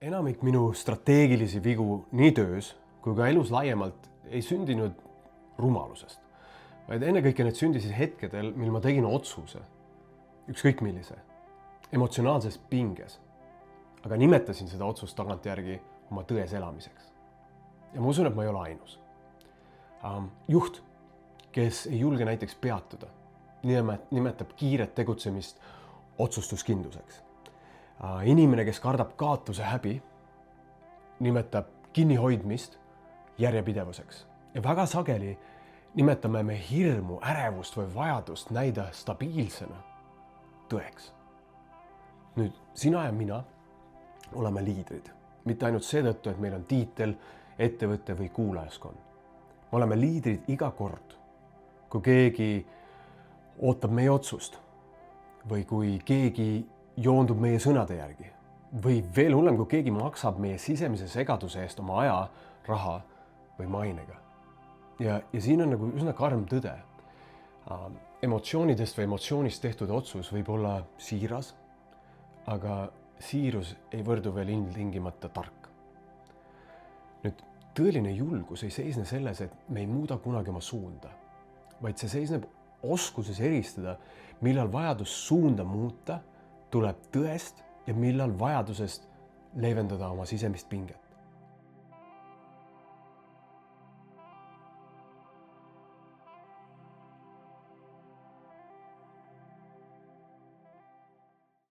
Enamik minu strateegilisi vigu nii töös kui ka elus laiemalt ei sündinud rumalusest, vaid ennekõike need sündisid hetkedel, mil ma tegin otsuse, ükskõik millise, emotsionaalses pinges, aga nimetasin seda otsust tagantjärgi oma tões elamiseks. Ja ma usun, et ma ei ole ainus. Juht, kes ei julge näiteks peatuda, nimetab kiiret tegutsemist otsustuskindluseks. Inimene, kes kardab kaotuse häbi, nimetab kinnihoidmist järjepidevuseks. Ja väga sageli nimetame me hirmu, ärevust või vajadust näida stabiilsena tõeks. Nüüd, sina ja mina oleme liidrid. Mitte ainult seetõttu, et meil on tiitel, ettevõte või kuulajaskond. Me oleme liidrid iga kord, kui keegi ootab meie otsust või kui keegi joondub meie sõnade järgi või veel hullem, kui keegi maksab meie sisemise segaduse eest oma aja, raha või mainega. Ja siin on nagu üsna karm tõde. Emotsioonidest või emotsioonist tehtud otsus võib olla siiras, aga siirus ei võrdu veel ilmtingimata tark. Nüüd, tõeline julgus ei seisne selles, et me ei muuda kunagi oma suunda, vaid see seisneb oskuses eristada, millal vajadus suunda muuta tuleb tõest ja millal vajadusest leevendada oma sisemist pinget.